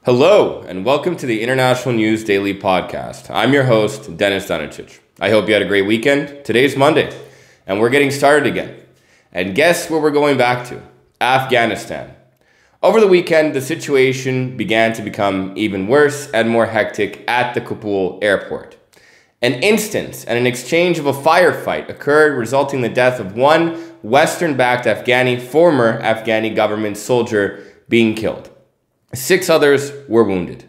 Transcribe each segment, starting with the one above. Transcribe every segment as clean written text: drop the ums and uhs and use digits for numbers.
Hello, and welcome to the International News Daily Podcast. I'm your host, Dennis Dunicic. I hope you had a great weekend. Today's Monday, and we're getting started again. And guess where we're going back to? Afghanistan. Over the weekend, the situation began to become even worse and more hectic at the Kabul airport. An instance and an exchange of a firefight occurred, resulting in the death of one Western-backed former Afghani government soldier being killed. 6 others were wounded.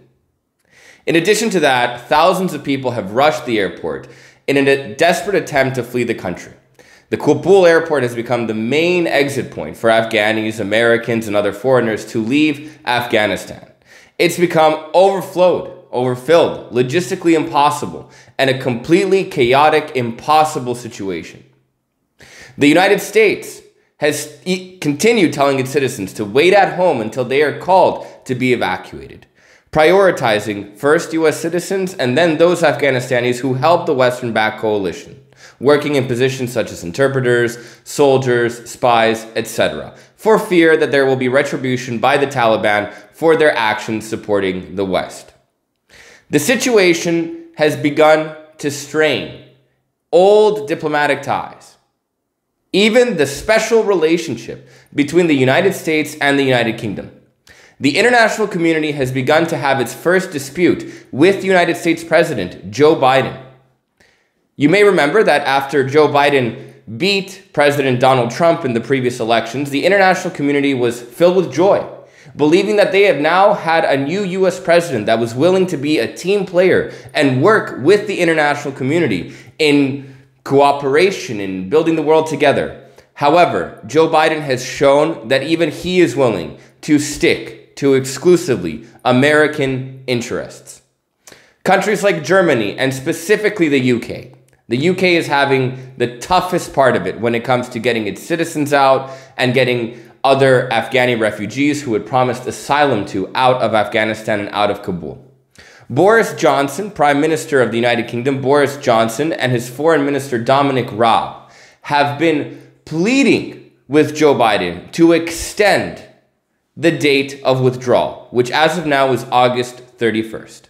In addition to that, thousands of people have rushed the airport in a desperate attempt to flee the country. The Kabul airport has become the main exit point for Afghanis, Americans, and other foreigners to leave Afghanistan. It's become overfilled, logistically impossible, and a completely chaotic, impossible situation. The United States has continued telling its citizens to wait at home until they are called to be evacuated, prioritizing first U.S. citizens and then those Afghanistanis who helped the Western-backed coalition, working in positions such as interpreters, soldiers, spies, etc., for fear that there will be retribution by the Taliban for their actions supporting the West. The situation has begun to strain old diplomatic ties. Even the special relationship between the United States and the United Kingdom. The international community has begun to have its first dispute with United States President Joe Biden. You may remember that after Joe Biden beat President Donald Trump in the previous elections, the international community was filled with joy, believing that they have now had a new U.S. president that was willing to be a team player and work with the international community in cooperation in building the world together. However, Joe Biden has shown that even he is willing to stick to exclusively American interests. Countries like Germany and specifically the UK. The UK is having the toughest part of it when it comes to getting its citizens out and getting other Afghani refugees who had promised asylum to out of Afghanistan and out of Kabul. Boris Johnson, Prime Minister of the United Kingdom, Boris Johnson, and his Foreign Minister Dominic Raab have been pleading with Joe Biden to extend the date of withdrawal, which as of now is August 31st.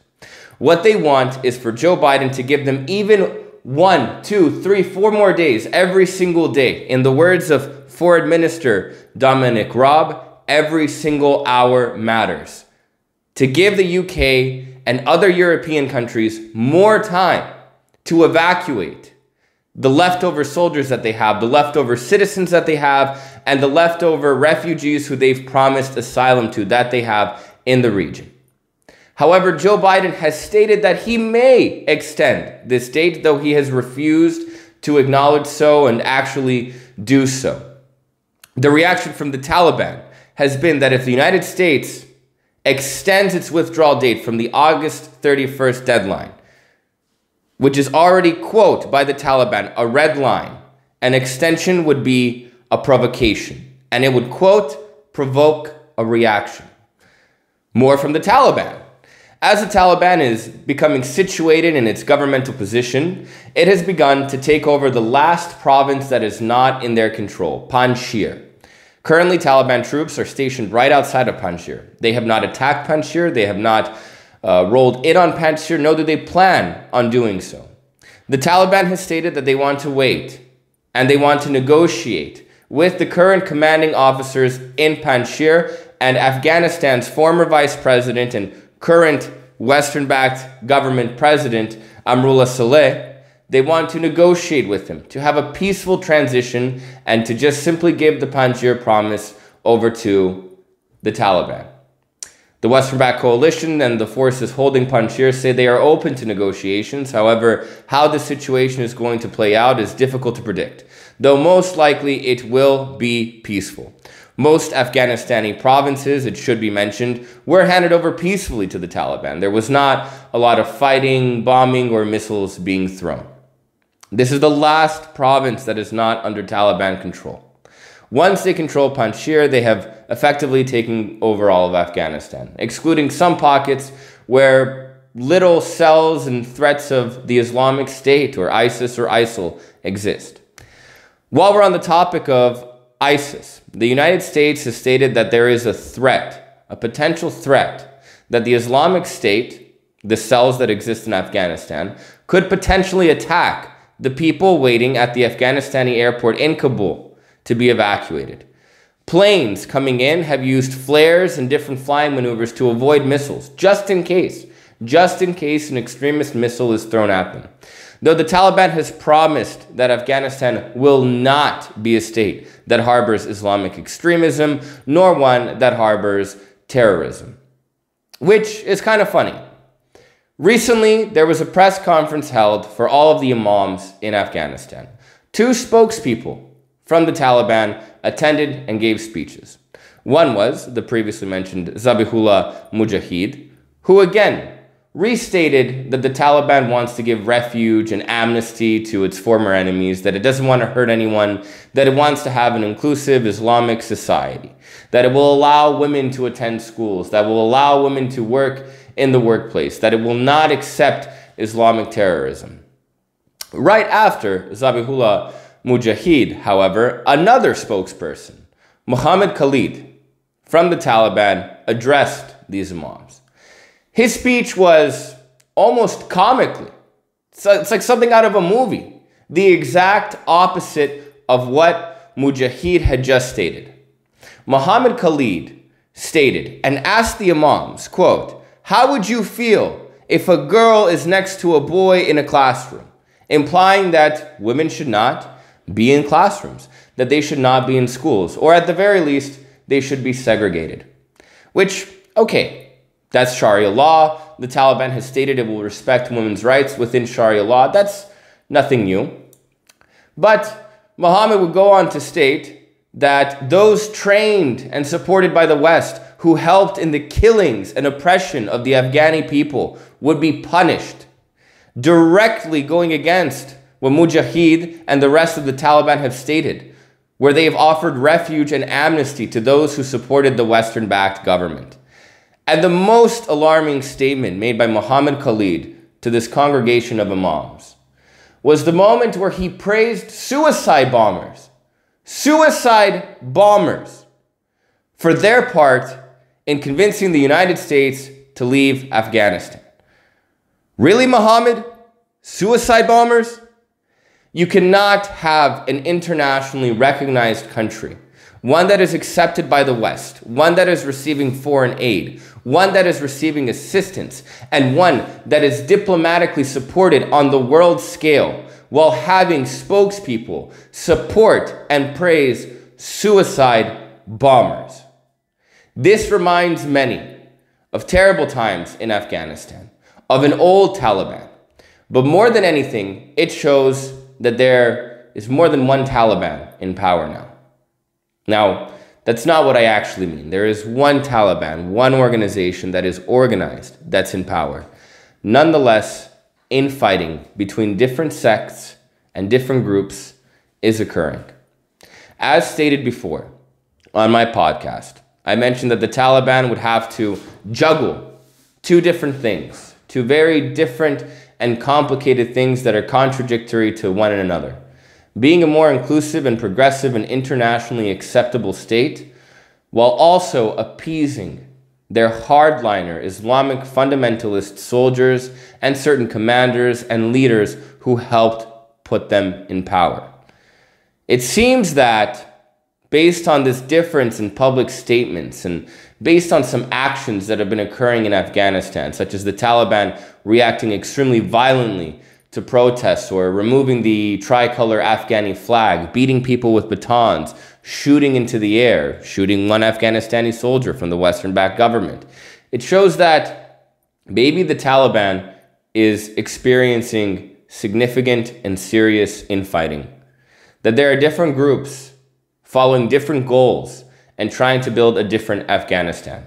What they want is for Joe Biden to give them even 1, 2, 3, 4 more days every single day. In the words of Foreign Minister Dominic Raab, every single hour matters. To give the UK and other European countries more time to evacuate the leftover soldiers that they have, the leftover citizens that they have, and the leftover refugees who they've promised asylum to that they have in the region. However, Joe Biden has stated that he may extend this date, though he has refused to acknowledge so and actually do so. The reaction from the Taliban has been that if the United States extends its withdrawal date from the August 31st deadline, which is already, quote, by the Taliban, a red line, an extension would be a provocation, and it would, quote, provoke a reaction. More from the Taliban. As the Taliban is becoming situated in its governmental position, it has begun to take over the last province that is not in their control, Panjshir. Currently, Taliban troops are stationed right outside of Panjshir. They have not attacked Panjshir. They have not rolled in on Panjshir, nor do they plan on doing so. The Taliban has stated that they want to wait and they want to negotiate with the current commanding officers in Panjshir and Afghanistan's former vice president and current Western-backed government president, Amrullah Saleh. They want to negotiate with him, to have a peaceful transition, and to just simply give the Panjshir promise over to the Taliban. The Western-backed coalition and the forces holding Panjshir say they are open to negotiations. However, how the situation is going to play out is difficult to predict, though most likely it will be peaceful. Most Afghanistani provinces, it should be mentioned, were handed over peacefully to the Taliban. There was not a lot of fighting, bombing, or missiles being thrown. This is the last province that is not under Taliban control. Once they control Panjshir, they have effectively taken over all of Afghanistan, excluding some pockets where little cells and threats of the Islamic State or ISIS or ISIL exist. While we're on the topic of ISIS, the United States has stated that there is a threat, a potential threat, that the Islamic State, the cells that exist in Afghanistan, could potentially attack the people waiting at the Afghanistani airport in Kabul to be evacuated. Planes coming in have used flares and different flying maneuvers to avoid missiles, just in case an extremist missile is thrown at them. Though the Taliban has promised that Afghanistan will not be a state that harbors Islamic extremism, nor one that harbors terrorism. Which is kind of funny. Recently, there was a press conference held for all of the imams in Afghanistan. 2 spokespeople from the Taliban attended and gave speeches. One was the previously mentioned Zabihullah Mujahid, who again restated that the Taliban wants to give refuge and amnesty to its former enemies, that it doesn't want to hurt anyone, that it wants to have an inclusive Islamic society, that it will allow women to attend schools, that will allow women to work in the workplace, that it will not accept Islamic terrorism. Right after Zabihullah Mujahid, however, another spokesperson, Muhammad Khalid, from the Taliban, addressed these imams. His speech was almost comically. It's like something out of a movie. The exact opposite of what Mujahid had just stated. Muhammad Khalid stated and asked the imams, quote, "How would you feel if a girl is next to a boy in a classroom?" Implying that women should not be in classrooms, that they should not be in schools, or at the very least, they should be segregated. Which, okay, that's Sharia law. The Taliban has stated it will respect women's rights within Sharia law. That's nothing new. But Muhammad would go on to state that those trained and supported by the West who helped in the killings and oppression of the Afghani people would be punished, directly going against what Mujahid and the rest of the Taliban have stated, where they have offered refuge and amnesty to those who supported the Western-backed government. And the most alarming statement made by Muhammad Khalid to this congregation of imams was the moment where he praised suicide bombers, for their part in convincing the United States to leave Afghanistan. Really, Muhammad? Suicide bombers? You cannot have an internationally recognized country, one that is accepted by the West, one that is receiving foreign aid, one that is receiving assistance, and one that is diplomatically supported on the world scale, while having spokespeople support and praise suicide bombers. This reminds many of terrible times in Afghanistan, of an old Taliban. But more than anything, it shows that there is more than one Taliban in power now. Now, that's not what I actually mean. There is one Taliban, one organization that is organized, that's in power. Nonetheless, infighting between different sects and different groups is occurring. As stated before on my podcast, I mentioned that the Taliban would have to juggle 2 different things, 2 very different and complicated things that are contradictory to one another. Being a more inclusive and progressive and internationally acceptable state, while also appeasing their hardliner Islamic fundamentalist soldiers and certain commanders and leaders who helped put them in power. It seems that based on this difference in public statements and based on some actions that have been occurring in Afghanistan, such as the Taliban reacting extremely violently to protests or removing the tricolor Afghani flag, beating people with batons, shooting into the air, shooting one Afghanistani soldier from the Western-backed government. It shows that maybe the Taliban is experiencing significant and serious infighting, that there are different groups following different goals and trying to build a different Afghanistan.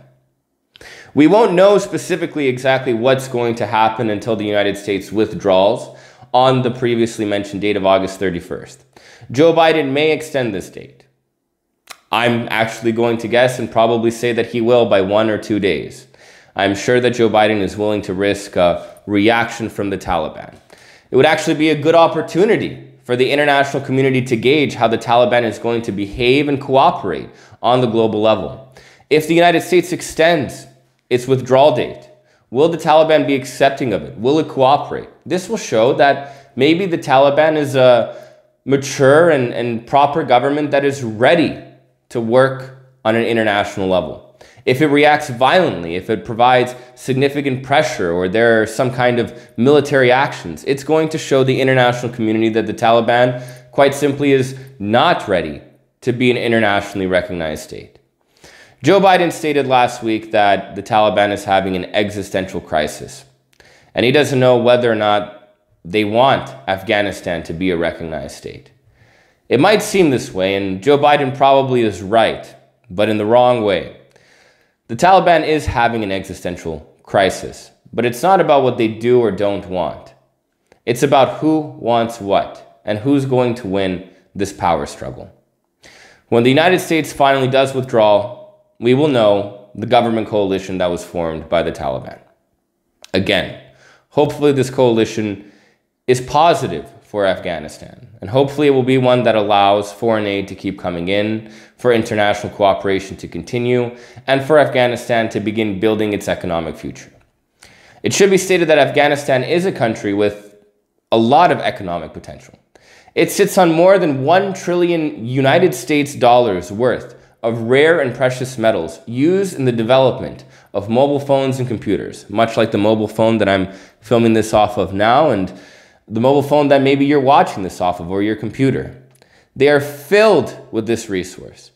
We won't know specifically exactly what's going to happen until the United States withdraws on the previously mentioned date of August 31st. Joe Biden may extend this date. I'm actually going to guess and probably say that he will by 1 or 2 days. I'm sure that Joe Biden is willing to risk a reaction from the Taliban. It would actually be a good opportunity for the international community to gauge how the Taliban is going to behave and cooperate on the global level. If the United States extends its withdrawal date. Will the Taliban be accepting of it? Will it cooperate? This will show that maybe the Taliban is a mature and proper government that is ready to work on an international level. If it reacts violently, if it provides significant pressure or there are some kind of military actions, it's going to show the international community that the Taliban quite simply is not ready to be an internationally recognized state. Joe Biden stated last week that the Taliban is having an existential crisis, and he doesn't know whether or not they want Afghanistan to be a recognized state. It might seem this way, and Joe Biden probably is right, but in the wrong way. The Taliban is having an existential crisis, but it's not about what they do or don't want. It's about who wants what and who's going to win this power struggle. When the United States finally does withdraw, we will know the government coalition that was formed by the Taliban. Again, hopefully this coalition is positive for Afghanistan, and hopefully it will be one that allows foreign aid to keep coming in, for international cooperation to continue, and for Afghanistan to begin building its economic future. It should be stated that Afghanistan is a country with a lot of economic potential. It sits on more than $1 trillion United States dollars worth of rare and precious metals used in the development of mobile phones and computers, much like the mobile phone that I'm filming this off of now, and the mobile phone that maybe you're watching this off of, or your computer. They are filled with this resource,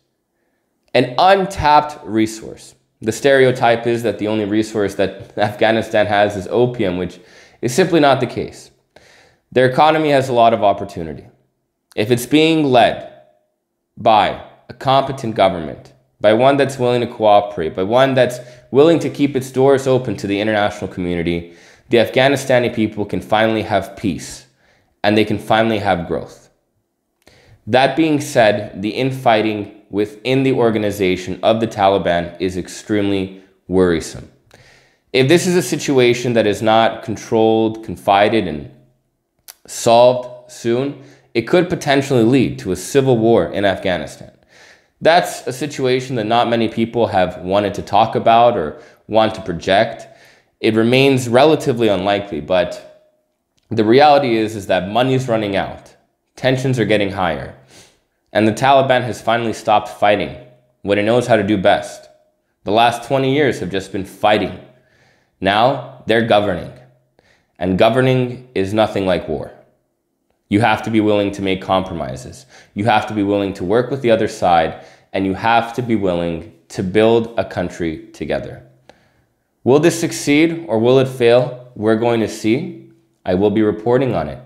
an untapped resource. The stereotype is that the only resource that Afghanistan has is opium, which is simply not the case. Their economy has a lot of opportunity. If it's being led by a competent government, by one that's willing to cooperate, by one that's willing to keep its doors open to the international community, the Afghanistani people can finally have peace, and they can finally have growth. That being said, the infighting within the organization of the Taliban is extremely worrisome. If this is a situation that is not controlled, confided, and solved soon, it could potentially lead to a civil war in Afghanistan. That's a situation that not many people have wanted to talk about or want to project. It remains relatively unlikely, but the reality is that money is running out, tensions are getting higher, and the Taliban has finally stopped fighting what it knows how to do best. The last 20 years have just been fighting. Now they're governing, and governing is nothing like war. You have to be willing to make compromises. You have to be willing to work with the other side, and you have to be willing to build a country together. Will this succeed or will it fail? We're going to see. I will be reporting on it.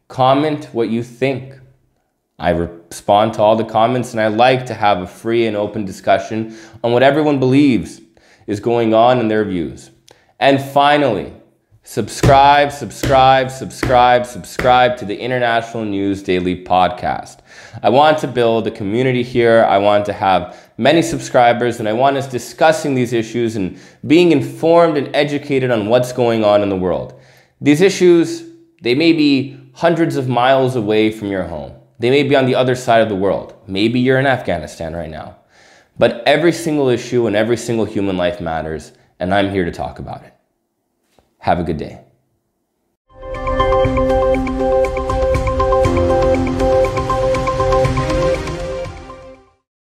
Comment what you think. I respond to all the comments, and I like to have a free and open discussion on what everyone believes is going on in their views. And finally, subscribe to the International News Daily podcast. I want to build a community here. I want to have many subscribers, and I want us discussing these issues and being informed and educated on what's going on in the world. These issues, they may be hundreds of miles away from your home. They may be on the other side of the world. Maybe you're in Afghanistan right now. But every single issue and every single human life matters, and I'm here to talk about it. Have a good day.